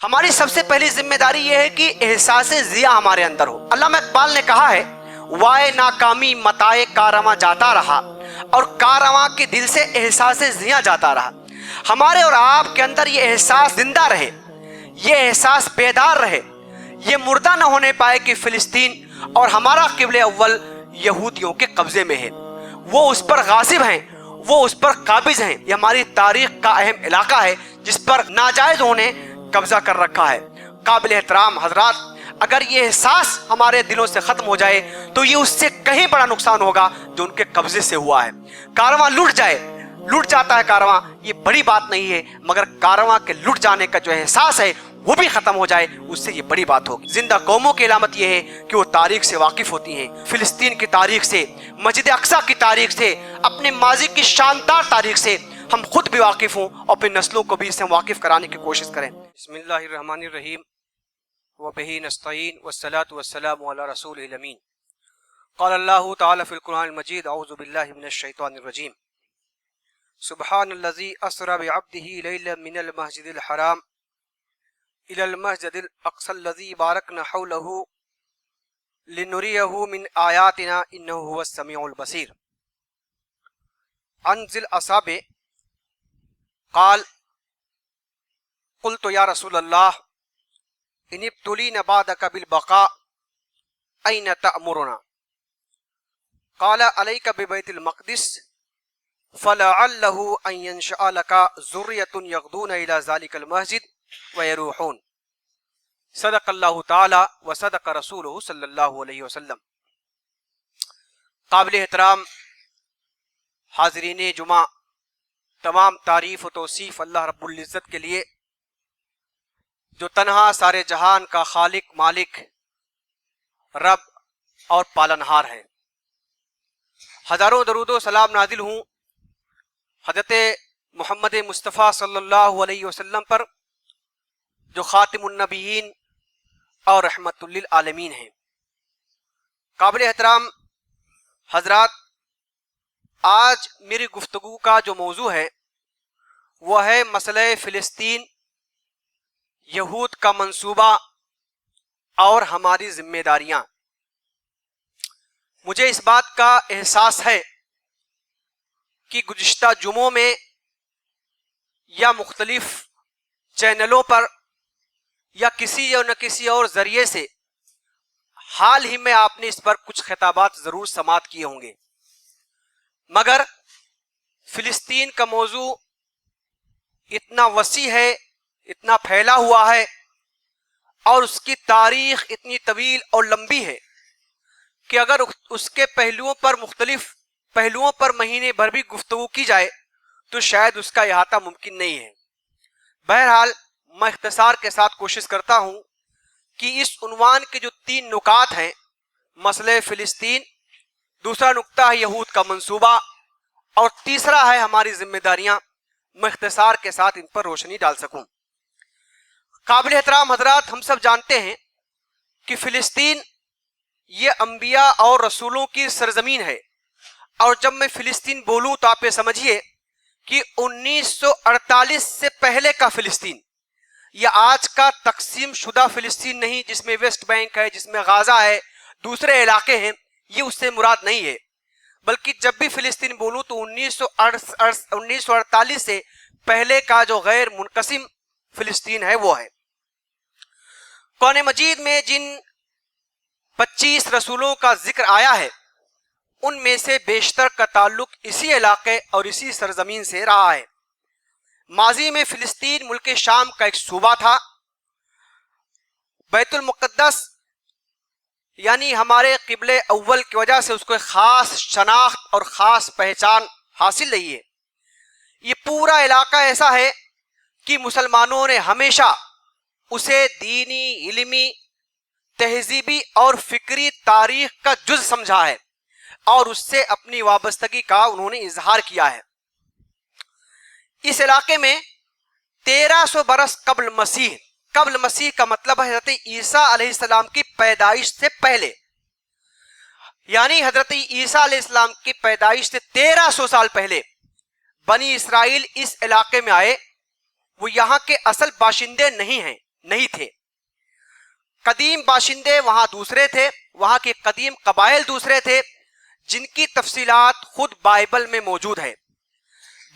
ہماری سب سے پہلی ذمہ داری یہ ہے کہ احساس ضیاء ہمارے اندر ہو۔ علامہ اقبال نے کہا ہے، وائے ناکامی متائے کارواں جاتا رہا اور کارواں کے دل سے احساس ضیاء جاتا رہا۔ ہمارے اور آپ کے اندر یہ احساس زندہ رہے، یہ احساس بیدار رہے، یہ مردہ نہ ہونے پائے کہ فلسطین اور ہمارا قبلہ اول یہودیوں کے قبضے میں ہے، وہ اس پر غاصب ہیں، وہ اس پر قابض ہیں۔ یہ ہماری تاریخ کا اہم علاقہ ہے جس پر ناجائزوں نے قبضہ کر رکھا ہے۔ قابل احترام حضرات، اگر یہ احساس ہمارے دلوں سے ختم ہو جائے تو یہ اس سے کہیں بڑا نقصان ہوگا جو ان کے قبضے سے ہوا ہے۔ کارواں لٹ جائے، لٹ جاتا ہے کارواں، یہ بڑی بات نہیں ہے، مگر کارواں کے لٹ جانے کا جو احساس ہے وہ بھی ختم ہو جائے، اس سے یہ بڑی بات ہوگی۔ زندہ قوموں کی علامت یہ ہے کہ وہ تاریخ سے واقف ہوتی ہیں، فلسطین کی تاریخ سے، مسجد اقصیٰ کی تاریخ سے، اپنے ماضی کی شاندار تاریخ سے ہم خود بھی واقف ہوں اور اپنی نسلوں کو بھی اس سے واقف کرانے کی کوشش کریں۔ بسم اللہ الرحمن الرحیم وبہ نستعین والصلاۃ والسلام علی رسول الامین۔ قال اللہ تعالی فی القرآن المجید اعوذ باللہ من الشیطان الرجیم سبحان الذی اسری بعبدہ لیلا من المسجد الحرام الی المسجد الاقصی الذی بارکنا حولہ لنریہ من آیاتنا انہ هو السمیع البصیر۔ عن ذی الاصحاب قال قلت یا رسول اللہ ان ابتلینا بعدک بالبقاء این تأمرنا؟ قال علیک ببیت المقدس فلعلہ ان ینشأ لک ذریۃ یغدون الی ذلک المسجد ویروحون۔ صدق اللہ تعالی وصدق رسولہ صلی اللہ علیہ وسلم۔ قابل احترام حاضرین جمعہ، تمام تعریف و توصیف اللہ رب العزت کے لیے جو تنہا سارے جہان کا خالق، مالک، رب اور پالنہار ہے۔ ہزاروں درود و سلام نازل ہوں حضرت محمد مصطفیٰ صلی اللہ علیہ وسلم پر جو خاتم النبیین اور رحمت للعالمین ہیں۔ قابل احترام حضرات، آج میری گفتگو کا جو موضوع ہے وہ ہے مسئلہ فلسطین، یہود کا منصوبہ اور ہماری ذمہ داریاں۔ مجھے اس بات کا احساس ہے کہ گزشتہ جمعوں میں یا مختلف چینلوں پر یا کسی یا نہ کسی اور ذریعے سے حال ہی میں آپ نے اس پر کچھ خطابات ضرور سماعت کیے ہوں گے، مگر فلسطین کا موضوع اتنا وسیع ہے، اتنا پھیلا ہوا ہے اور اس کی تاریخ اتنی طویل اور لمبی ہے کہ اگر اس کے پہلوؤں پر، مختلف پہلوؤں پر مہینے بھر بھی گفتگو کی جائے تو شاید اس کا احاطہ ممکن نہیں ہے۔ بہرحال میں اختصار کے ساتھ کوشش کرتا ہوں کہ اس عنوان کے جو 3 نکات ہیں، مسئلہ فلسطین، دوسرا نکتہ ہے یہود کا منصوبہ اور تیسرا ہے ہماری ذمہ داریاں، میں اختصار کے ساتھ ان پر روشنی ڈال سکوں۔ قابل احترام حضرات، ہم سب جانتے ہیں کہ فلسطین یہ انبیاء اور رسولوں کی سرزمین ہے، اور جب میں فلسطین بولوں تو آپ یہ سمجھیے کہ 1948 سے پہلے کا فلسطین، یہ آج کا تقسیم شدہ فلسطین نہیں جس میں ویسٹ بینک ہے، جس میں غازہ ہے، دوسرے علاقے ہیں، یہ اس سے مراد نہیں ہے، بلکہ جب بھی فلسطین بولوں تو 1948 سے پہلے کا جو غیر منقسم فلسطین ہے وہ ہے۔ قرآن مجید میں جن 25 رسولوں کا ذکر آیا ہے ان میں سے بیشتر کا تعلق اسی علاقے اور اسی سرزمین سے رہا ہے۔ ماضی میں فلسطین ملک شام کا ایک صوبہ تھا۔ بیت المقدس یعنی ہمارے قبلہ اول کی وجہ سے اس کو ایک خاص شناخت اور خاص پہچان حاصل رہی ہے۔ یہ پورا علاقہ ایسا ہے کہ مسلمانوں نے ہمیشہ اسے دینی، علمی، تہذیبی اور فکری تاریخ کا جز سمجھا ہے اور اس سے اپنی وابستگی کا انہوں نے اظہار کیا ہے۔ اس علاقے میں 1300 برس قبل مسیح، قبل مسیح کا مطلب ہے حضرت عیسیٰ علیہ السلام کی پیدائش سے پہلے، یعنی حضرت عیسیٰ علیہ السلام کی پیدائش سے 1300 سال پہلے بنی اسرائیل اس علاقے میں آئے۔ وہ یہاں کے اصل باشندے نہیں ہیں، नहीं थे। कदीम बाशिंदे वहां दूसरे थे, वहां के कदीम कबाइल दूसरे थे, जिनकी तफसीलात खुद बाइबल में मौजूद है।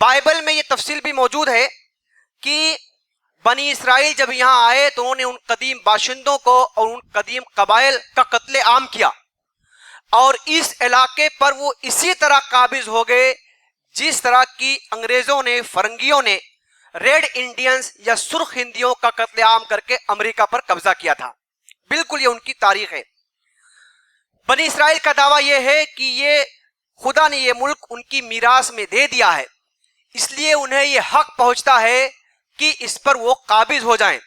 बाइबल में ये तफसील भी मौजूद है कि बनी इसराइल जब यहाँ आए तो उन्होंने उन कदीम बाशिंदों को और उन कदीम कबाइल का कत्ले आम किया, और इस इलाके पर वो इसी तरह काबिज हो गए जिस तरह की अंग्रेजों ने, फरंगियों ने रेड इंडियंस या सुर्ख हिंदियों का कत्ले आम करके अमेरिका पर कब्जा किया था। बिल्कुल ये उनकी तारीख है। बनी इसराइल का दावा यह है कि ये खुदा ने ये मुल्क उनकी मीरास में दे दिया है, इसलिए उन्हें ये हक पहुंचता है कि इस पर वो काबिज हो जाएं,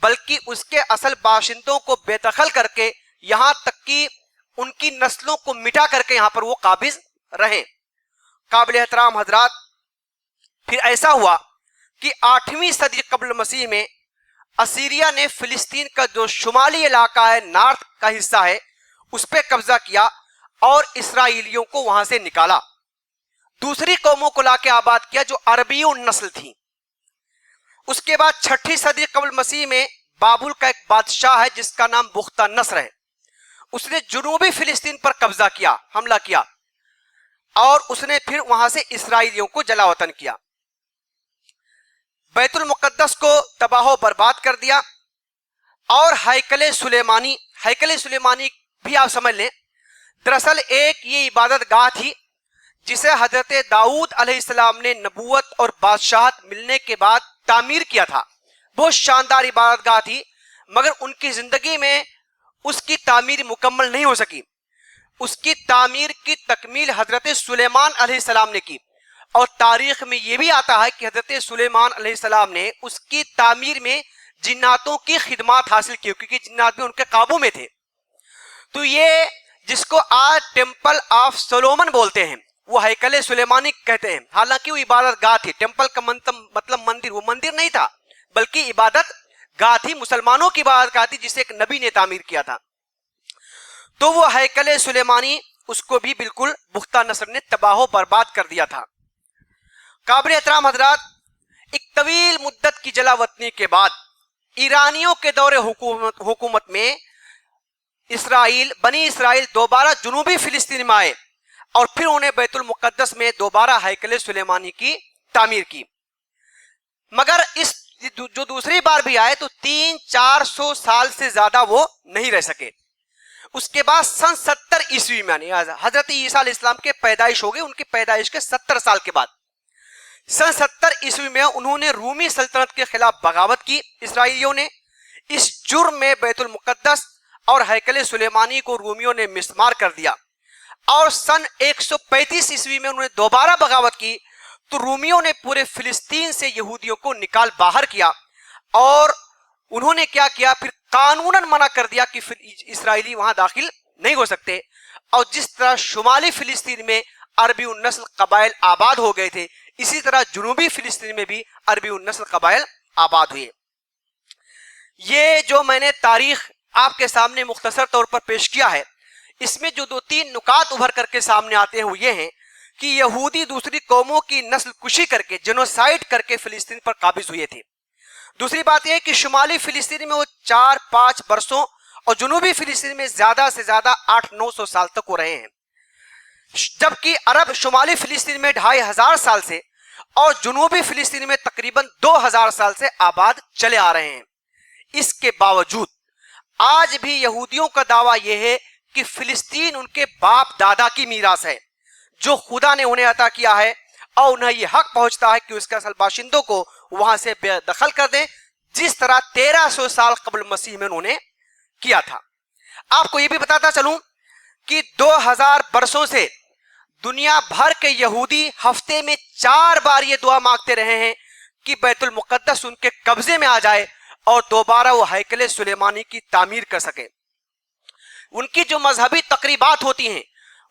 बल्कि उसके असल बाशिंदों को बेदखल करके यहां तक कि उनकी नस्लों को मिटा करके यहां पर वो काबिज रहें। काबिल एहतराम हजरात, फिर ऐसा हुआ कि 8वीं सदी कब्ल मसीह में असीरिया ने फिलिस्तीन का जो शुमाली इलाका है, नॉर्थ का हिस्सा है, उस पर कब्जा किया और इसराइलियों को वहां से निकाला। दूसरी कौमों को लाके आबाद किया जो अरबी नस्ल थी। उसके बाद 6ठी सदी कब्ल मसीह में बाबुल का एक बादशाह है जिसका नाम बुख्ता नसर है। उसने जुनूबी फिलिस्तीन पर कब्जा किया, हमला किया, और उसने फिर वहां से इसराइलियों को जलावतन किया, बैतुल मुकद्दस को तबाह बर्बाद कर दिया। और हैकले सुलेमानी भी आप समझ लें, दरअसल एक ये इबादत गाह थी जिसे हजरत दाऊद अलैहिस्सलाम ने नबूवत और बादशाहत मिलने के बाद तामीर किया था। बहुत शानदार इबादत गाह थी, मगर उनकी जिंदगी में उसकी तामीर मुकम्मल नहीं हो सकी। उसकी तामीर की तकमील हजरत सुलेमान अलैहिस्सलाम ने की, और तारीख में यह भी आता है कि हजरत सुलेमान अलैहिस्सलाम ने उसकी तामीर में जिन्नातों की खिदमत हासिल की, क्योंकि जिन्नात भी उनके काबू में थे। तो ये जिसको आज टेम्पल ऑफ सोलोमन बोलते हैं, वो हैकले सुलेमानी कहते हैं। हालांकि वो इबादत गाह थी। टेम्पल का मतलब मंदिर, वो मंदिर नहीं था बल्कि इबादत गाह थी, मुसलमानों की इबादत गाह थी जिसे एक नबी ने तामीर किया था। तो वो हैकले सुलेमानी, उसको भी बिल्कुल बुख्ता नसर ने तबाह बर्बाद कर दिया था। काबिल एहतराम हजरात, एक तवील मुद्दत की जलावतनी के बाद ईरानियों के दौरे हुकूमत में बनी इसराइल दोबारा जुनूबी फिलिस्तीन में आए, और फिर उन्हें बैतुल मुकद्दस में दोबारा हैकले सुलेमानी की तामीर की। मगर इस जो दूसरी बार भी आए तो 300-400 साल से ज्यादा वो नहीं रह सके। उसके बाद सन 70 ईस्वी में हजरत ईसा अलैहिस्सलाम के पैदाइश हो गई। उनकी पैदाइश के 70 साल के बाद सन 70 ईस्वी में उन्होंने रूमी सल्तनत के खिलाफ बगावत की। इसराइलियों ने इस जुर्म में बैतुल मुकद्दस और हैकले सुलेमानी को रूमियों ने मिस्मार कर दिया, और सन 135 ईस्वी में उन्होंने दोबारा बगावत की तो रूमियों ने पूरे फिलिस्तीन से यहूदियों को निकाल बाहर किया, और उन्होंने क्या किया, फिर कानूनन मना कर दिया कि फिर इसराइली वहां दाखिल नहीं हो सकते। और जिस तरह शुमाली फिलिस्तीन में अरबी नस्ल कबाइल आबाद हो गए थे, इसी तरह जुनूबी फिलिस्तीन में भी अरबी नस्ल कबाइल आबाद हुए। ये जो मैंने तारीख आपके सामने मुख्तसर तौर पर पेश किया है, इसमें जो 2-3 नुकात उभर करके सामने आते हैं वो ये हैं कि यहूदी दूसरी कौमों की नस्ल कुशी करके, जेनोसाइड करके फिलिस्तीन पर काबिज हुए थे। दूसरी बात यह है कि शुमाली फिलिस्तीन में वो 4-5 बरसों और जुनूबी फिलिस्तीन में ज्यादा से ज्यादा 800-900 साल तक हो रहे हैं, जबकि अरब शुमाली फिलिस्तीन में 2500 साल से और जुनूबी फिलिस्तीन में तकरीबन 2000 साल से आबाद चले आ रहे हैं। इसके बावजूद आज भी यहूदियों का दावा यह है कि फिलिस्तीन उनके बाप दादा की मीरास है जो खुदा ने उन्हें अता किया है, और उन्हें यह हक पहुंचता है कि उसके असल बाशिंदों को वहां से बेदखल कर दें, जिस तरह 1300 साल कबल मसीह में उन्होंने किया था। आपको यह भी बताता चलूं कि 2000 बरसों से दुनिया भर के यहूदी हफ्ते में 4 बार ये दुआ मांगते रहे हैं कि बैतुल मुकद्दस उनके कब्जे में आ जाए और दोबारा वो हैकले सुलेमानी की तामीर कर सके। उनकी जो मजहबी तकरीबात होती हैं,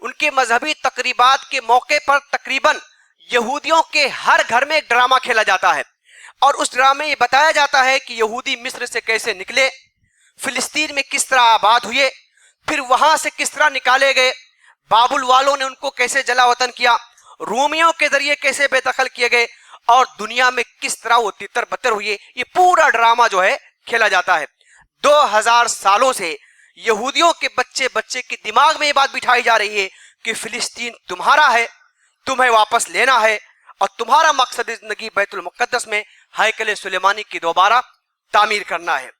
उनके मजहबी तकरीबात के मौके पर तकरीबन यहूदियों के हर घर में एक ड्रामा खेला जाता है, और उस ड्रामे में ये बताया जाता है कि यहूदी मिस्र से कैसे निकले, फिलिस्तीन में किस तरह आबाद हुए, फिर वहां से किस तरह निकाले गए, बाबुल वालों ने उनको कैसे जला वतन किया, रोमियों के जरिए कैसे बेदखल किए गए, और दुनिया में किस तरह वो तितर बतर हुए। ये पूरा ड्रामा जो है खेला जाता है। 2000 सालों से यहूदियों के बच्चे बच्चे के दिमाग में ये बात बिठाई जा रही है कि फिलिस्तीन तुम्हारा है, तुम्हें वापस लेना है और तुम्हारा मकसद जिंदगी बैतुल मुक़द्दस में हैकल सुलेमानी की दोबारा तामीर करना है।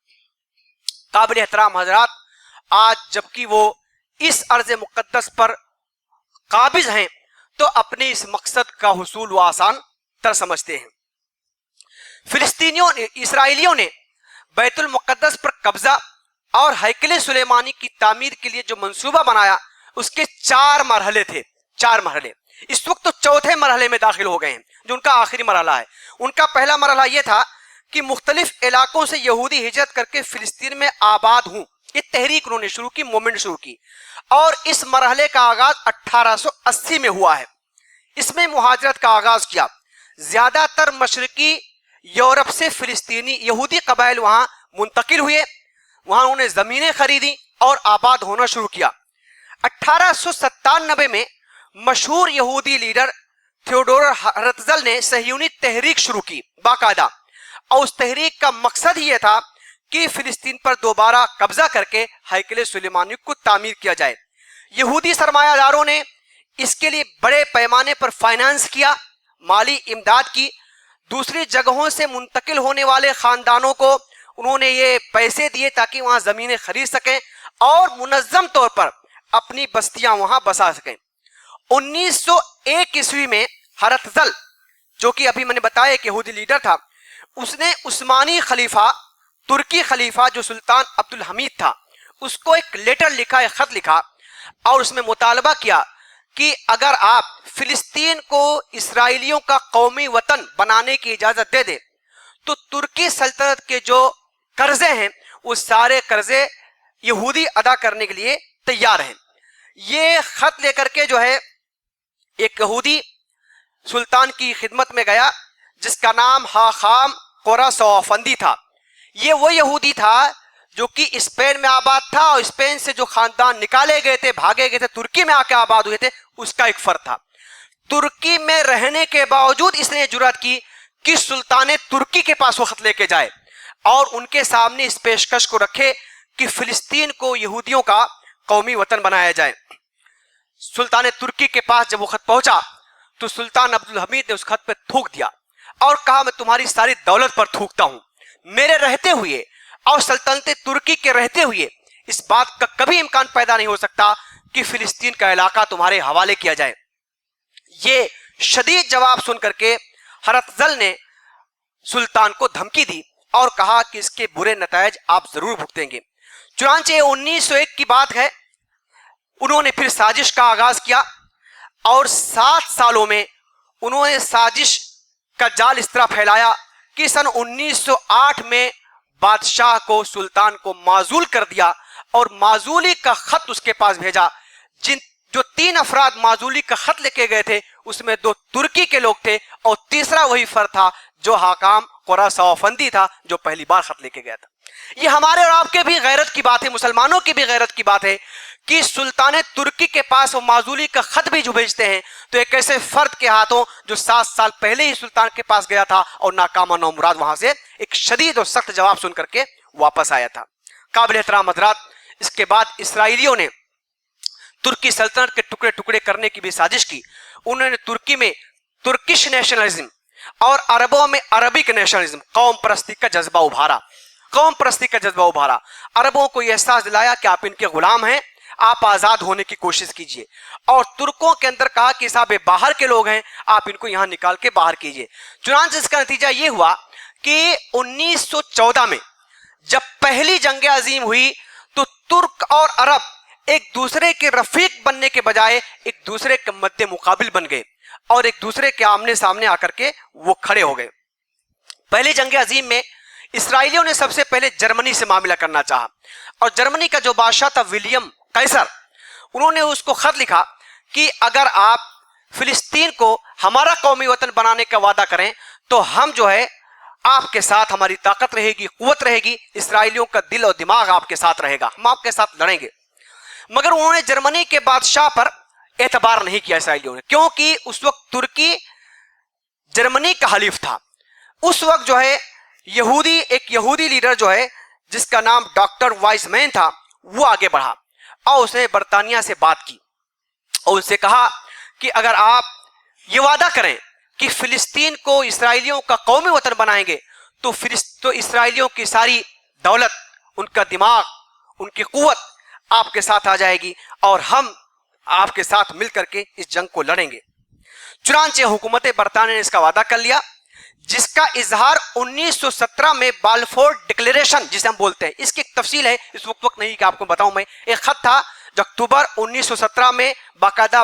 काबिल एहतराम हजरात, आज जबकि वो इस अर्ज़ मुक़द्दस पर काबिज हैं तो अपने इस मकसद का हुसूल वो आसान तर समझते हैं। फिलिस्तीनियों ने, इसराइलियों ने बैतुल मुक़द्दस पर कब्जा और हैकल सुलेमानी की तामीर के लिए जो मंसूबा बनाया उसके 4 मरहले थे। 4 मरहले। इस वक्त तो चौथे मरहले में दाखिल हो गए हैं, जो उनका आखिरी मरहला है। उनका पहला मरहला यह था कि मुख्तलिफ इलाकों से यहूदी हिजरत करके फिलिस्तीन में आबाद हूं। ये तहरीक उन्होंने शुरू की, मूवमेंट शुरू की, और इस मरहले का आगाज 1880 में हुआ है। इसमें मुहाजरत का आगाज किया। ज्यादातर मशरकी यूरोप से फिलिस्तीनी यहूदी कबाइल वहां मुंतकिल हुए, वहां उन्होंने जमीनें खरीदी और आबाद होना शुरू किया। 1897 में मशहूर यहूदी लीडर थियोडोर हर्त्जल ने सहयूनी तहरीक शुरू की बाकायदा, और उस तहरीक का मकसद ही यह था कि फिलिस्तीन पर दोबारा कब्जा करके हैकल सुलेमानी को तामीर किया जाए। यहूदी सरमायादारों ने इसके लिए बड़े पैमाने पर फाइनेंस किया, माली इमदाद की। दूसरी जगहों से मुंतकिल होने वाले खानदानों को उन्होंने ये पैसे दिए ताकि वहां जमीनें खरीद सकें और मुनज़्ज़म तौर पर अपनी बस्तियां वहां बसा सकें। 1901 ईस्वी में हर्त्जल, जो कि अभी मैंने बताया कि यहूदी लीडर था, उसने उस्मानी खलीफा, तुर्की खलीफा जो सुल्तान अब्दुल हमीद था, उसको एक लेटर लिखा, एक खत लिखा, और उसमें मुतालबा किया कि अगर आप फिलिस्तीन को इसराइलियों का कौमी वतन बनाने की इजाजत दे दे तो तुर्की सल्तनत के जो कर्जे हैं वो सारे कर्जे यहूदी अदा करने के लिए तैयार हैं। ये खत लेकर के जो है एक यहूदी सुल्तान की खिदमत में गया जिसका नाम हाखाम कोरासौफंदी था। ये वो यहूदी था जो कि स्पेन में आबाद था, और स्पेन से जो खानदान निकाले गए थे, भागे गए थे, तुर्की में आके आबाद हुए थे, उसका एक फर्द था। तुर्की में रहने के बावजूद इसने जुर्रत की कि सुल्तान तुर्की के पास वो खत लेके जाए और उनके सामने इस पेशकश को रखे कि फिलिस्तीन को यहूदियों का कौमी वतन बनाया जाए। सुल्तान तुर्की के पास जब वो खत पहुंचा तो सुल्तान अब्दुल हमीद ने उस खत पे थूक दिया और कहा, मैं तुम्हारी सारी दौलत पर थूकता हूं। मेरे रहते हुए और सल्तनत तुर्की के रहते हुए इस बात का कभी इम्कान पैदा नहीं हो सकता कि फिलिस्तीन का इलाका तुम्हारे हवाले किया जाए। ये शदीद जवाब सुन करके हर्त्जल ने सुल्तान को धमकी दी और कहा कि इसके बुरे नतायज आप जरूर भुगतेंगे। चुनांचे 1901 की बात है, उन्होंने फिर साजिश का आगाज किया और 7 सालों में उन्होंने साजिश का जाल इस तरह फैलाया कि सन 1908 में बादशाह को, सुल्तान को माजूल कर दिया और माजूली का खत उसके पास भेजा। जो 3 अफराद माजूली का खत लेके गए थे उसमें 2 तुर्की के लोग थे और तीसरा वही फर्द था जो हाकाम कोरासौफंदी था जो पहली बार खत लेके गया था। ये हमारे और आपके भी गैरत की बात है, मुसलमानों की भी गैरत की बात है कि सुल्तान तुर्की के पास वो माजूली का खत भी जो भेजते हैं तो एक ऐसे फर्द के हाथों जो 7 साल पहले ही सुल्तान के पास गया था और नाकाम और नामुराद वहां से एक शदीद और सख्त जवाब सुन करके वापस आया था। काबिल एहतराम हज़रात, इसके बाद इसराइलियों ने तुर्की सल्तनत के टुकड़े टुकड़े करने की भी साजिश की। उन्होंने तुर्की में तुर्किश नेशनलिज्म और अरबों में अरबिक नेशनलिज्म, कौम परस्ती का जज्बा उभारा। कौम परस्ती का जज्बा उभारा, अरबों को यह एहसास दिलाया कि आप इनके गुलाम हैं, आप आजाद होने की कोशिश कीजिए। और तुर्कों के अंदर कहा कि साहब बाहर के लोग हैं, आप इनको यहां निकाल के बाहर कीजिए। चुनांचे इसका नतीजा यह हुआ कि 1914 में जब पहली जंग अजीम हुई तो तुर्क और अरब एक दूसरे के रफीक बनने के बजाय एक दूसरे के मद्दे मुकाबिल बन गए और एक दूसरे के आमने सामने आकर के वो खड़े हो गए। पहली जंग अजीम में इसराइलियों ने सबसे पहले जर्मनी से मामला करना चाहा और जर्मनी का जो बादशाह था विलियम कैसर, उन्होंने उसको खत लिखा कि अगर आप फिलिस्तीन को हमारा कौमी वतन बनाने का वादा करें तो हम जो है आपके साथ, हमारी ताकत रहेगी, कुव्वत रहेगी, इसराइलियों का दिल और दिमाग आपके साथ रहेगा, हम आपके साथ लड़ेंगे। मगर उन्होंने जर्मनी के बादशाह पर एतबार नहीं किया इसराइलियों ने, क्योंकि उस वक्त तुर्की जर्मनी का हलीफ था। उस वक्त जो है एक यहूदी लीडर जो है जिसका नाम डॉक्टर वाइसमैन था, वो आगे बढ़ा और उसने बर्तानिया से बात की और उनसे कहा कि अगर आप ये वादा करें कि फिलिस्तीन को इसराइलियों का कौमी वतन बनाएंगे तो इसराइलियों की सारी दौलत, उनका दिमाग, उनकी कुव्वत आपके साथ आ जाएगी और हम आपके साथ मिलकर के इस जंग को लड़ेंगे। चुनांचे हुकूमत बरतानिया ने इसका वादा कर लिया, जिसका इजहार 1917 में बाल्फोर डिक्लेरेशन जिसे हम बोलते हैं, इसकी एक तफसील है, इस वक्त नहीं कि आपको बताऊं मैं। एक खत था जो अक्टूबर 1917 में बाकायदा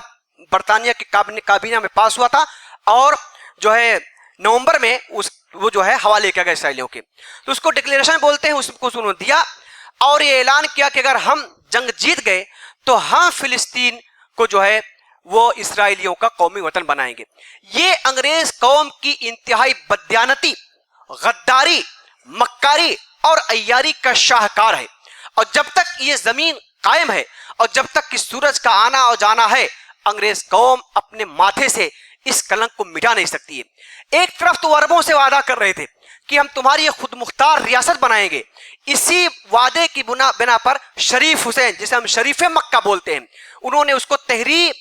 बरतानिया की काबीना में पास हुआ था और जो है नवंबर में वो जो है हवाले किया गया इसराइलियों के, तो उसको डिक्लेरेशन बोलते हैं। उसको उन्होंने दिया और ये ऐलान किया कि अगर हम जंग जीत गए तो हम फिलिस्तीन को जो है वो इसराइलियों का कौमी वतन बनाएंगे। ये अंग्रेज कौम की इंतहाई बदयानती, गद्दारी, मक्कारी और अय्यारी का शाहकार है और जब तक ये जमीन कायम है और जब तक कि सूरज का आना और जाना है, अंग्रेज कौम अपने माथे से इस कलंक को मिटा नहीं सकती है। एक तरफ तो अरबों से वादा कर रहे थे कि हम तुम्हारी खुद मुख्तार रियासत बनाएंगे, इसी वादे की बिना पर शरीफ हुसैन, जिसे हम शरीफ मक्का बोलते हैं, उन्होंने उसको तहरीर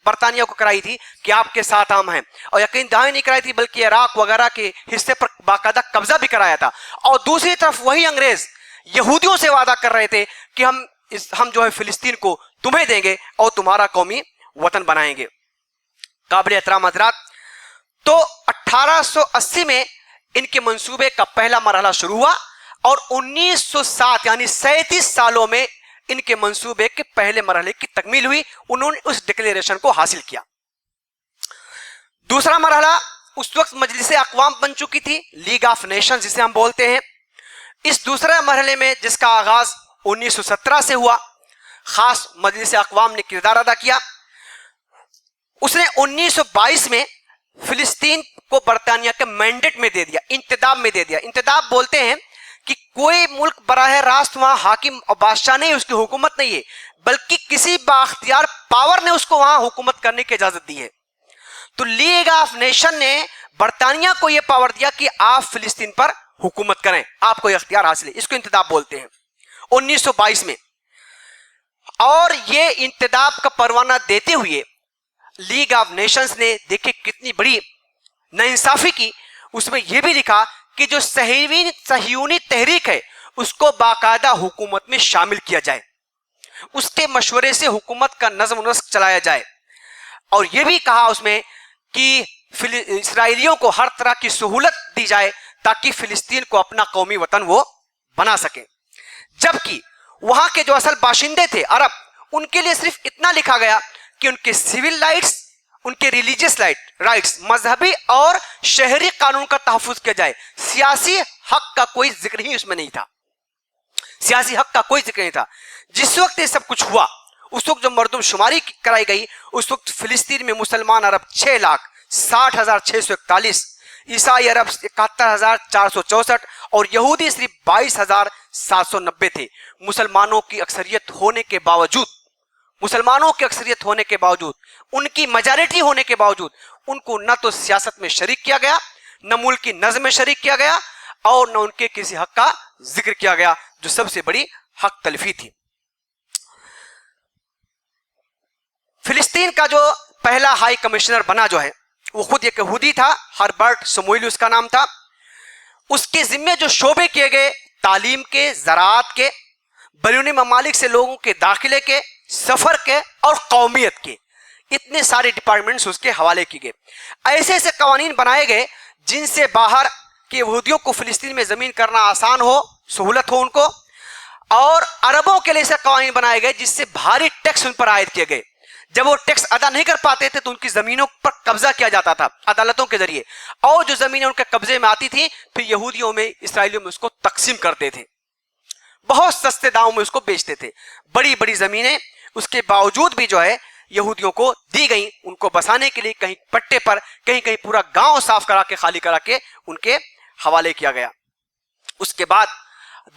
बरतानिया को कराई थी कि आपके साथ हम हैं, और यकीन दहानी नहीं कराई थी बल्कि इराक वगैरह के हिस्से पर बाकायदा कब्जा भी कराया था। और दूसरी तरफ वही अंग्रेज यहूदियों से वादा कर रहे थे कि हम जो है फिलिस्तीन को तुम्हें देंगे और तुम्हारा कौमी वतन बनाएंगे। काबिल एहतराम हज़रात, तो 1880 में इनके मंसूबे का पहला मरहला शुरू हुआ और 1907 यानी 37 सालों में इनके मंसूबे के पहले मरहले की तकमील हुई। उन्होंने उस डिक्लेरेशन को हासिल किया। दूसरा मरहला उस वक्त मजलिस अक़वाम बन चुकी थी, लीग ऑफ नेशंस जिसे हम बोलते हैं। इस दूसरे मरहले में जिसका आगाज 1917 से हुआ, खास मजलिस अक़वाम ने किरदार अदा किया। उसने 1922 में फिलिस्तीन को बरतानिया के मैंडेट में दे दिया, इंतदाब में दे दिया। इंतदाब बोलते हैं कि कोई मुल्क बराह रास्त वहां हाकिम और बादशाह नहीं, उसकी हुकूमत नहीं है, बल्कि किसी बाख्तियार पावर ने उसको वहां हुकूमत करने की इजाजत दी है। तो लीग ऑफ नेशन ने बरतानिया को यह पावर दिया कि आप फिलिस्तीन पर हुकूमत करें, आपको इख्तियार हासिल है। इसको इंतदाब बोलते हैं 1922 में। और ये इंतदाब का परवाना देते हुए लीग ऑफ नेशंस ने देखिए कितनी बड़ी नाइंसाफी की। उसमें यह भी लिखा कि जो सहीयूनी तहरीक है उसको बाकायदा हुकूमत में शामिल किया जाए, उसके मशवरे से हुकूमत का नज़्म नस्क चलाया जाए। और यह भी कहा उसमें कि इसराइलियों को हर तरह की सहूलत दी जाए ताकि फिलिस्तीन को अपना कौमी वतन वो बना सके। जबकि वहां के जो असल बाशिंदे थे अरब, उनके लिए सिर्फ इतना लिखा गया कि उनके सिविल राइट्स, उनके रिलीजियस राइट्स, मजहबी और शहरी कानून का तहफ़्फ़ुज़ किया जाए। सियासी हक का कोई जिक्र ही उसमें नहीं था, सियासी हक का कोई जिक्र नहीं था। जिस वक्त ये सब कुछ हुआ उस वक्त जो मर्दमशुमारी कराई गई, उस वक्त फिलिस्तीन में मुसलमान अरब 6,60,641, ईसाई अरब 71,464 और यहूदी सिर्फ 22,790 थे। मुसलमानों की अक्सरियत होने के बावजूद, उनकी मेजॉरिटी होने के बावजूद, उनको न तो सियासत में शरीक किया गया, न मुल्क की नज़्म में शरीक किया गया और न उनके किसी हक का जिक्र किया गया, जो सबसे बड़ी हक तलफी थी। फिलिस्तीन का जो पहला हाई कमिश्नर बना जो है वो खुद एक यहूदी था, हर्बर्ट समूएली उसका नाम था। उसके जिम्मे जो शोबे किए गए, तालीम के, ज़राअत के, बैरूनी ममालिक से लोगों के दाखिले के, सफर के और कौमियत के, इतने सारे डिपार्टमेंट्स उसके हवाले किए गए। ऐसे ऐसे कवानीन बनाए गए जिनसे बाहर के यहूदियों को फिलिस्तीन में जमीन करना आसान हो, सहूलत हो उनको, और अरबों के लिए ऐसे कवानीन बनाए गए जिससे भारी टैक्स उन पर आयद किए गए। जब वो टैक्स अदा नहीं कर पाते थे तो उनकी जमीनों पर कब्जा किया जाता था अदालतों के जरिए, और जो जमीनें उनके कब्जे में आती थी फिर यहूदियों में, इसराइलियों में उसको तकसीम करते थे, बहुत सस्ते दामों में उसको बेचते थे। बड़ी बड़ी जमीनें उसके बावजूद भी जो है यहूदियों को दी गई, उनको बसाने के लिए कहीं पट्टे पर, कहीं कहीं पूरा गांव साफ करा के, खाली करा के उनके हवाले किया गया। उसके बाद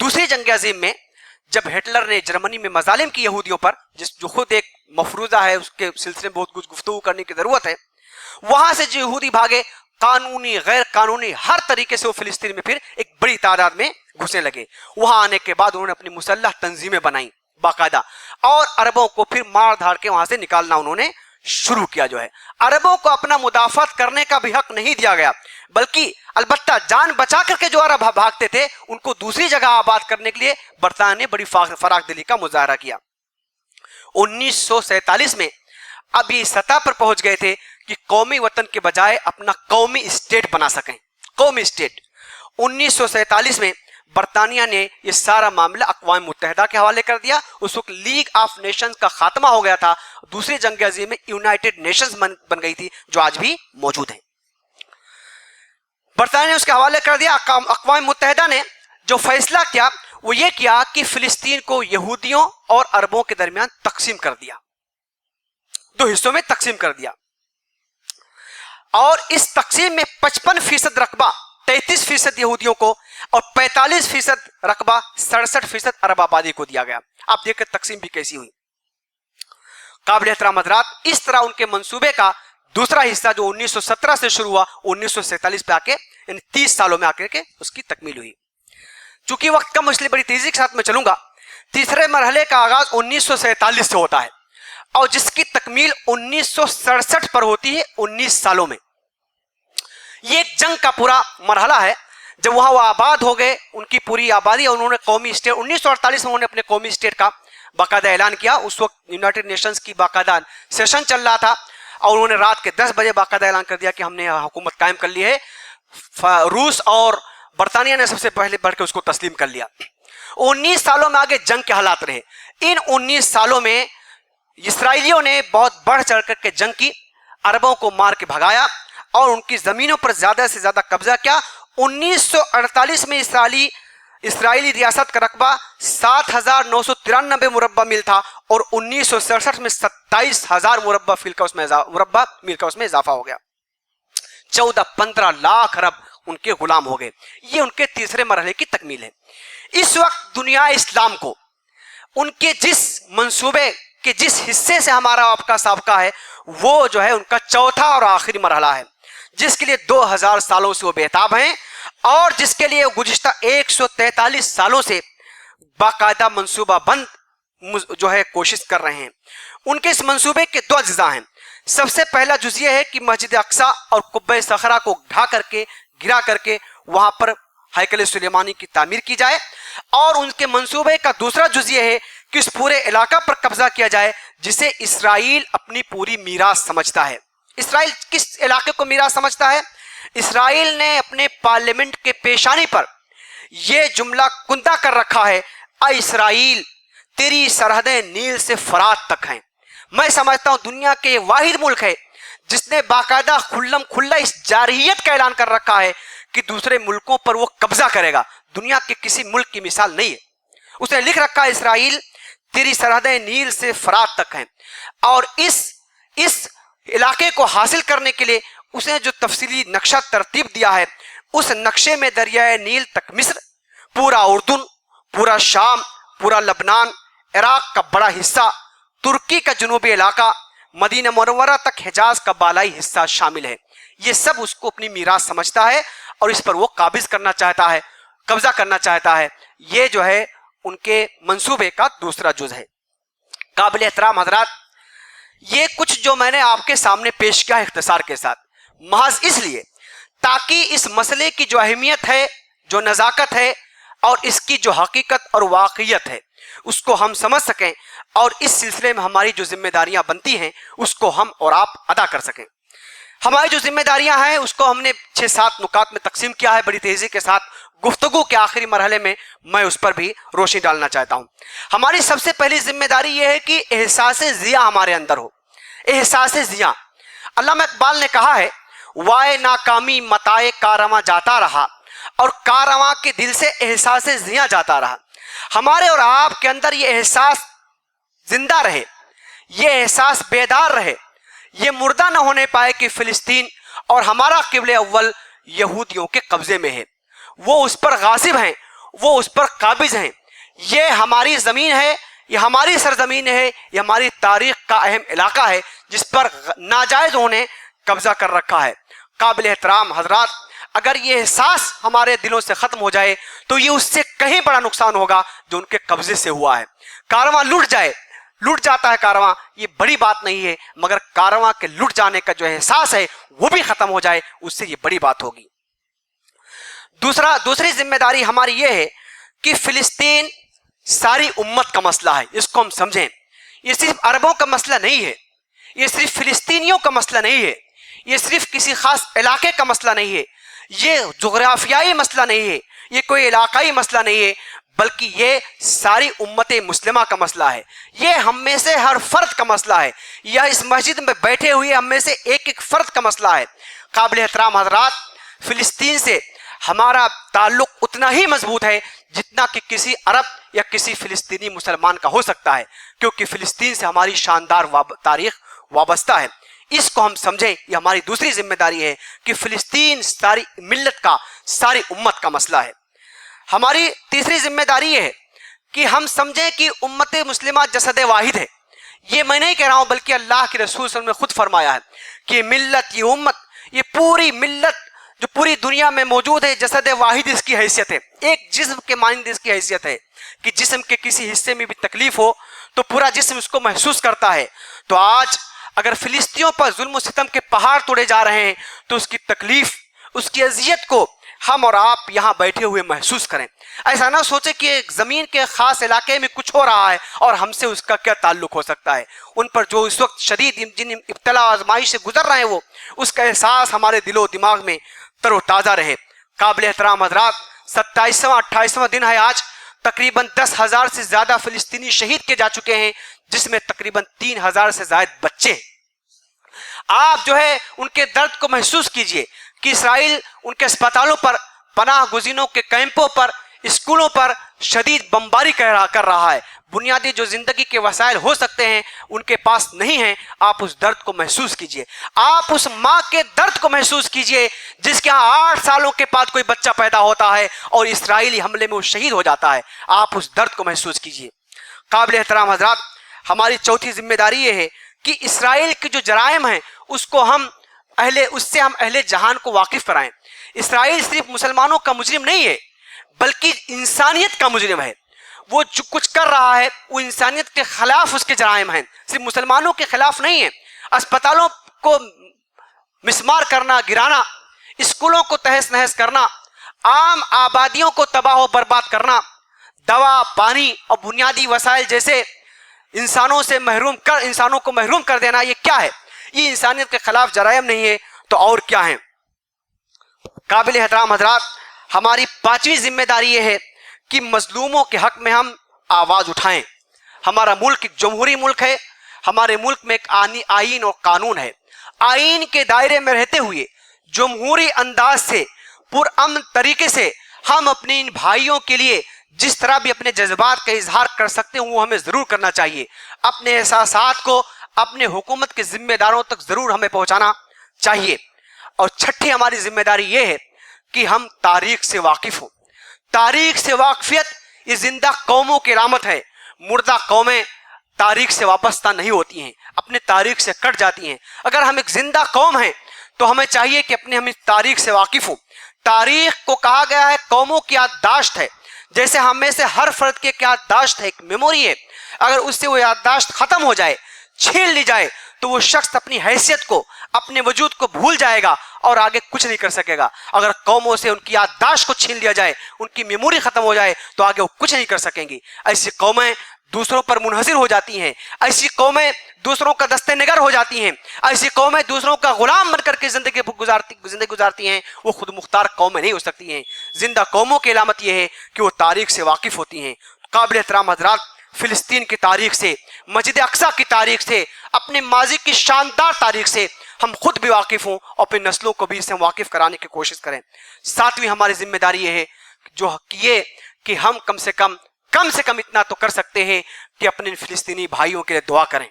दूसरी जंग अजीम में जब हिटलर ने जर्मनी में मजालिम की यहूदियों पर, जो खुद एक मफरूजा है, उसके सिलसिले में बहुत कुछ गुफ्तगू करने की जरूरत है, वहां से जो यहूदी भागे कानूनी गैर कानूनी हर तरीके से वो फिलिस्तीन में फिर एक बड़ी तादाद में घुसने लगे। वहां आने के बाद उन्होंने अपनी मुसल्लह तंजीमें बनाई बाकायदा, और अरबों को फिर मार धाड़ के वहां से निकालना उन्होंने शुरू किया। जो है अरबों को अपना मुदाफात करने का भी हक नहीं दिया गया, बल्कि अलबत्ता जान बचा करके जो अरब भागते थे उनको दूसरी जगह आबाद करने के लिए बरतानिया ने बड़ी फराखदिली का मुजाहरा किया। 1947 में अब ये सतह पर पहुंच गए थे कि कौमी वतन के बजाय अपना कौमी स्टेट बना सकें, कौमी स्टेट। 1947 में बरतानिया ने यह सारा मामला अक़वाम मुत्तहिदा के हवाले कर दिया। उस वक्त लीग ऑफ नेशंस का खात्मा हो गया था, दूसरी जंग अज़ीम में यूनाइटेड नेशंस बन गई थी, जो आज भी मौजूद है। बरतानिया ने उसके हवाले कर दिया। अक़वाम मुत्तहिदा ने जो फैसला किया वो ये किया कि फिलिस्तीन को यहूदियों और अरबों के दरमियान तकसीम कर दिया, दो हिस्सों में तकसीम कर दिया, और इस तकसीम में 55% रकबा 33% यहूदियों को और 45% रकबा 67% अरब आबादी को दिया गया। आप देखिए तकसीम भी कैसी हुई। काबिल एहतराम हज़रात, इस तरह उनके मंसूबे का दूसरा हिस्सा जो 1917 से शुरू हुआ 1947 पे आके यानी 30 सालों में आकर के उसकी तकमील हुई। चूंकि वक्त कम इसलिए बड़ी तेजी के साथ में चलूंगा। तीसरे मरहले का आगाज 1947 से होता है और जिसकी तकमील 1967 पर होती है 19 सालों में। ये एक जंग का पूरा मरहला है। जब वहां वो आबाद हो गए, उनकी पूरी आबादी, और उन्होंने कौमी स्टेट 1948 में उन्होंने अपने कौमी स्टेट का बाकायदा ऐलान किया। उस वक्त यूनाइटेड नेशंस की बाकायदा सेशन चल रहा था और उन्होंने रात के 10 बजे बाकायदा ऐलान कर दिया कि हमने हुकूमत कायम कर ली है। रूस और बरतानिया ने सबसे पहले बढ़ के उसको तस्लीम कर लिया। 19 सालों में आगे जंग के हालात रहे। इन 19 सालों में इसराइलियों ने बहुत बढ़ चढ़ करके जंग की, अरबों को मार के भगाया और उनकी जमीनों पर ज्यादा से ज्यादा कब्जा किया। 1948 में इसराइली रियासत का रकबा 7,993 मुरब्बा मील था और 1967 में 27,000 मुरब्बा मील का उसमें इजाफा हो गया। 14-15 लाख अरब उनके गुलाम हो गए। ये उनके तीसरे मरहले की तकमील है। इस वक्त दुनिया इस्लाम को उनके जिस मंसूबे के जिस हिस्से से हमारा आपका साबका है वो जो है उनका चौथा और आखिरी मरहला है, जिसके लिए 2000 सालों से वो बेताब हैं और जिसके लिए गुज़िश्ता 143 सालों से बाकायदा मंसूबा बंद जो है कोशिश कर रहे हैं। उनके इस मंसूबे के 2 अज्जा हैं। सबसे पहला जुज़ ये है कि मस्जिद अक्सा और कुब्बे सखरा को ढा करके गिरा करके वहां पर हैकल सुलेमानी की तामीर की जाए, और उनके मंसूबे का दूसरा जुज़ ये है कि इस पूरे इलाका पर कब्जा किया जाए जिसे इसराइल अपनी पूरी मीरास समझता है। इसराइल किस इलाके को मीरास समझता है? इसराइल ने अपने पार्लियामेंट के पेशानी पर यह जुमला कुंदा कर रखा है, आ इसराइल तेरी सरहदें नील से फरात तक हैं। मैं समझता हूं दुनिया के वाहिद मुल्क है जिसने बाकायदा खुल्लम खुल्ला इस जारहियत का ऐलान कर रखा है कि दूसरे मुल्कों पर वो कब्जा करेगा। दुनिया के किसी मुल्क की मिसाल नहीं है। उसने लिख रखा है इसराइल तेरी सरहदें नील से फरात तक हैं, और इस इलाके को हासिल करने के लिए उसने जो तफसीली नक्शा तरतीब दिया है उस नक्शे में दरियाए नील तक मिस्र, पूरा उर्दून, पूरा शाम, पूरा लबनान, इराक का बड़ा हिस्सा, तुर्की का जुनूबी इलाका, मदीना मुनव्वरा तक हिजाज का बालाई हिस्सा शामिल है। ये सब उसको अपनी मीरास समझता है और इस पर वो काबिज करना चाहता है, कब्जा करना चाहता है। ये जो है उनके मंसूबे का दूसरा जुज़ है। काबिल एहतराम हज़रात, ये कुछ जो मैंने आपके सामने पेश किया इख्तिसार के साथ, महज इसलिए ताकि इस मसले की जो अहमियत है, जो नज़ाकत है और इसकी जो हकीकत और वाक़ियत है उसको हम समझ सकें और इस सिलसिले में हमारी जो जिम्मेदारियां बनती हैं उसको हम और आप अदा कर सकें। हमारी जो जिम्मेदारियां हैं उसको हमने 6-7 नुकात में तकसीम किया है। बड़ी तेजी के साथ गुफ्तगू के आखिरी मरहले में मैं उस पर भी रोशनी डालना चाहता हूं। हमारी सबसे पहली जिम्मेदारी यह है कि एहसास ज़िया हमारे अंदर हो। एहसास ज़िया, अल्लामा इकबाल ने कहा है, वाए नाकामी मताए कारवां जाता रहा और कारवां के दिल से एहसास ज़िया जाता रहा। हमारे और आपके अंदर ये एहसास जिंदा रहे, ये एहसास बेदार रहे, ये मुर्दा न होने पाए कि फिलिस्तीन और हमारा क़िबले अव्वल यहूदियों के कब्जे में है, वो उस पर गासिब हैं, वो उस पर काबिज हैं। ये हमारी ज़मीन है, ये हमारी सरजमीन है, ये हमारी तारीख का अहम इलाका है जिस पर नाजायज़ उन्होंने कब्जा कर रखा है। قابل احترام حضرات، اگر یہ احساس ہمارے دلوں سے ختم ہو جائے تو یہ اس سے کہیں بڑا نقصان ہوگا جو ان کے قبضے سے ہوا ہے۔ کارواں لٹ جاتا ہے کارواں، یہ بڑی بات نہیں ہے، مگر کارواں کے لٹ جانے کا جو احساس ہے وہ بھی ختم ہو جائے، اس سے یہ بڑی بات ہوگی۔ دوسری ذمہ داری ہماری یہ ہے کہ فلسطین ساری امت کا مسئلہ ہے، اس کو ہم سمجھیں۔ یہ صرف عربوں کا مسئلہ نہیں ہے، یہ صرف فلسطینیوں کا مسئلہ نہیں ہے، یہ صرف کسی خاص علاقے کا مسئلہ نہیں ہے، یہ جغرافیائی مسئلہ نہیں ہے، یہ کوئی علاقائی مسئلہ نہیں ہے، بلکہ یہ ساری امت مسلمہ کا مسئلہ ہے، یہ ہم میں سے ہر فرد کا مسئلہ ہے، یا اس مسجد میں بیٹھے ہوئے ہم میں سے ایک ایک فرد کا مسئلہ ہے۔ قابل احترام حضرات، فلسطین سے ہمارا تعلق اتنا ہی مضبوط ہے جتنا کہ کسی عرب یا کسی فلسطینی مسلمان کا ہو سکتا ہے، کیونکہ فلسطین سے ہماری شاندار تاریخ وابستہ ہے۔ اس کو ہم سمجھیں، یہ ہماری دوسری ذمہ داری ہے کہ فلسطین ساری ملت کا، ساری امت کا مسئلہ ہے۔ ہماری تیسری ذمہ داری یہ ہے کہ ہم سمجھیں کہ امت مسلمہ جسد واحد ہے۔ یہ میں نہیں کہہ رہا ہوں، بلکہ اللہ کے رسول صلی اللہ علیہ وسلم نے خود فرمایا ہے کہ ملت، یہ امت، یہ پوری ملت جو پوری دنیا میں موجود ہے، جسد واحد اس کی حیثیت ہے، ایک جسم کے مانند اس کی حیثیت ہے کہ جسم کے کسی حصے میں بھی تکلیف ہو تو پورا جسم اس کو محسوس کرتا ہے۔ تو آج اگر فلسطینیوں پر ظلم و ستم کے پہاڑ توڑے جا رہے ہیں تو اس کی تکلیف، اس کی اذیت کو ہم اور آپ یہاں بیٹھے ہوئے محسوس کریں۔ ایسا نہ سوچے کہ ایک زمین کے خاص علاقے میں کچھ ہو رہا ہے اور ہم سے اس کا کیا تعلق ہو سکتا ہے۔ ان پر جو اس وقت شدید جن ابتلا آزمائش سے گزر رہے ہیں، وہ اس کا احساس ہمارے دل و دماغ میں تر و تازہ رہے۔ قابل احترام حضرات، 27واں دن ہے آج، تقریباً 10,000 سے زیادہ فلسطینی شہید کیے جا چکے ہیں، جس میں تقریباً 3,000 سے زائد بچے ہیں۔ آپ جو ہے ان کے درد کو محسوس کیجئے کہ اسرائیل ان کے اسپتالوں پر، پناہ گزینوں کے کیمپوں پر، اسکولوں پر شدید بمباری کر رہا ہے۔ بنیادی جو زندگی کے وسائل ہو سکتے ہیں ان کے پاس نہیں ہیں۔ آپ اس درد کو محسوس کیجئے، آپ اس ماں کے درد کو محسوس کیجئے جس کے ہاں 8 سالوں کے بعد کوئی بچہ پیدا ہوتا ہے اور اسرائیلی حملے میں وہ شہید ہو جاتا ہے۔ آپ اس درد کو محسوس کیجئے۔ قابل احترام حضرات، ہماری چوتھی ذمہ داری یہ ہے کہ اسرائیل کے جو جرائم ہیں اس سے ہم اہل جہان کو واقف کرائیں۔ اسرائیل صرف مسلمانوں کا مجرم نہیں ہے، بلکہ انسانیت کا مجرم ہے۔ وہ جو کچھ کر رہا ہے وہ انسانیت کے خلاف اس کے جرائم ہیں، صرف مسلمانوں کے خلاف نہیں ہے۔ اسپتالوں کو مسمار کرنا، گرانا، اسکولوں کو تہس نہس کرنا، عام آبادیوں کو تباہ و برباد کرنا، دوا، پانی اور بنیادی وسائل جیسے انسانوں کو محروم کر دینا، یہ کیا ہے؟ یہ انسانیت کے خلاف جرائم نہیں ہے تو اور کیا ہیں؟ قابل احترام حضرات، ہماری 5ویں ذمہ داری یہ ہے کہ مظلوموں کے حق میں ہم آواز اٹھائیں۔ ہمارا ملک ایک جمہوری ملک ہے، ہمارے ملک میں ایک آئین اور قانون ہے۔ آئین کے دائرے میں رہتے ہوئے جمہوری انداز سے، پرامن طریقے سے ہم اپنے ان بھائیوں کے لیے جس طرح بھی اپنے جذبات کا اظہار کر سکتے ہیں وہ ہمیں ضرور کرنا چاہیے۔ اپنے احساسات کو اپنے حکومت کے ذمہ داروں تک ضرور ہمیں پہنچانا چاہیے۔ اور چھٹی ہماری ذمہ داری یہ ہے کہ ہم تاریخ سے واقف ہوں۔ تاریخ سے واقفیت یہ زندہ قوموں کی علامت ہے۔ مردہ قومیں تاریخ سے وابستہ نہیں ہوتی ہیں، اپنے تاریخ سے کٹ جاتی ہیں۔ اگر ہم ایک زندہ قوم ہیں تو ہمیں چاہیے کہ ہم اس تاریخ سے واقف ہوں۔ تاریخ کو کہا گیا ہے قوموں کی یادداشت ہے، جیسے ہم میں سے ہر فرد کی ایک یادداشت ہے، ایک میموری ہے۔ اگر اس سے وہ یادداشت ختم ہو جائے، چھین لی جائے، تو وہ شخص اپنی حیثیت کو، اپنے وجود کو بھول جائے گا اور آگے کچھ نہیں کر سکے گا۔ اگر قوموں سے ان کی یادداشت کو چھین لیا جائے، ان کی میموری ختم ہو جائے تو آگے وہ کچھ نہیں کر سکیں گی۔ ایسی قومیں دوسروں پر منحصر ہو جاتی ہیں، ایسی قومیں دوسروں کا دست نگر ہو جاتی ہیں، ایسی قومیں دوسروں کا غلام بن کر کے زندگی گزارتی ہیں، وہ خود مختار قومیں نہیں ہو سکتی ہیں۔ زندہ قوموں کی علامت یہ ہے کہ وہ تاریخ سے واقف ہوتی ہیں۔ قابل احترام حضرات، فلسطین کی تاریخ سے، مسجد اقصیٰ کی تاریخ سے، اپنے ماضی کی شاندار تاریخ سے ہم خود بھی واقف ہوں اور اپنی نسلوں کو بھی اس سے واقف کرانے کی کوشش کریں۔ 7ویں ہماری ذمہ داری یہ ہے کہ ہم کم سے کم اتنا تو کر سکتے ہیں کہ اپنے فلسطینی بھائیوں کے لیے دعا کریں،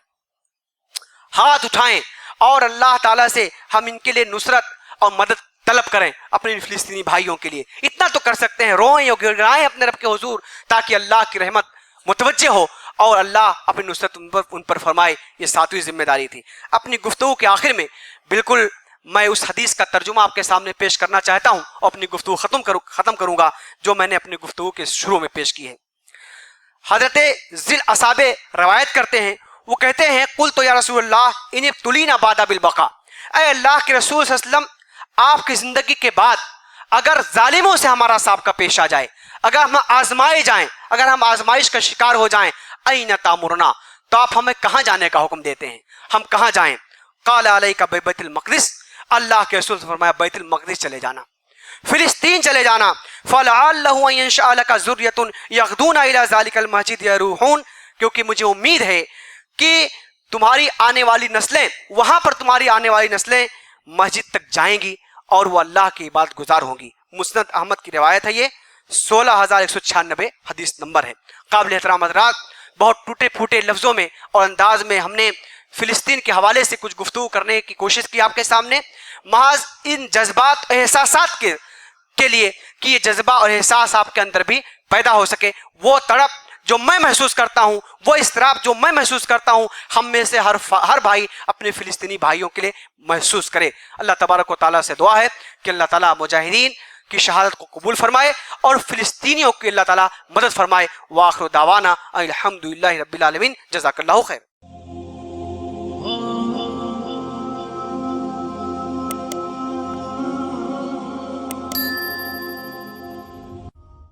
ہاتھ اٹھائیں اور اللہ تعالیٰ سے ہم ان کے لیے نصرت اور مدد طلب کریں اپنے فلسطینی بھائیوں کے لیے۔ اتنا تو کر سکتے ہیں، روئیں اور گڑگڑائیں اپنے رب کے حضور تاکہ اللہ کی رحمت متوجہ ہو اور اللہ اپنی نصرت ان پر فرمائے۔ یہ 7ویں ذمہ داری تھی۔ اپنی گفتگو کے آخر میں بالکل میں اس حدیث کا ترجمہ آپ کے سامنے پیش کرنا چاہتا ہوں اور اپنی گفتگو ختم کروں گا جو میں نے اپنی گفتگو کے شروع میں پیش کی ہے۔ حضرت ذی الاصحاب روایت کرتے ہیں، وہ کہتے ہیں قلت یا رسول اللہ ان ابتلینا بعد بالبقاء، اے اللہ کے رسول صلی اللہ علیہ وسلم آپ کی زندگی کے بعد اگر ظالموں سے ہمارا سابقہ پیش آ جائے، اگر ہم آزمائے جائیں، اگر ہم آزمائش کا شکار ہو جائیں، این تامرنا، تو آپ ہمیں کہاں جانے کا حکم دیتے ہیں، ہم کہاں جائیں؟ قال علیک بیت المقدس، اللہ کے رسول سے فرمایا بیت المقدس چلے جانا، فلسطین چلے جانا۔ فلعلہ ان ينشأ لك ذریۃ یغدون الی ذلک المسجد یروحون، کیونکہ مجھے امید ہے کہ تمہاری آنے والی نسلیں، وہاں پر تمہاری آنے والی نسلیں مسجد تک جائیں گی اور وہ اللہ کی عبادت گزار ہوں گی۔ مسند احمد کی روایت ہے، یہ 16196 حدیث نمبر ہے۔ قابل احترام حضرات، بہت ٹوٹے پھوٹے لفظوں میں اور انداز میں ہم نے فلسطین کے حوالے سے کچھ گفتگو کرنے کی کوشش کی آپ کے سامنے، محض ان جذبات احساسات کے لیے کہ یہ جذبہ اور احساس آپ کے اندر بھی پیدا ہو سکے، وہ تڑپ جو میں محسوس کرتا ہوں، وہ اضطراب جو میں محسوس کرتا ہوں، ہم میں سے ہر بھائی اپنے فلسطینی بھائیوں کے لیے محسوس کرے۔ اللہ تبارک و تعالیٰ سے دعا ہے کہ اللہ تعالیٰ مجاہدین کی شہادت کو قبول فرمائے اور فلسطینیوں کی اللہ تعالیٰ مدد فرمائے۔ وآخر دعوانا الحمدللہ رب العالمین، جزاک اللہ خیر۔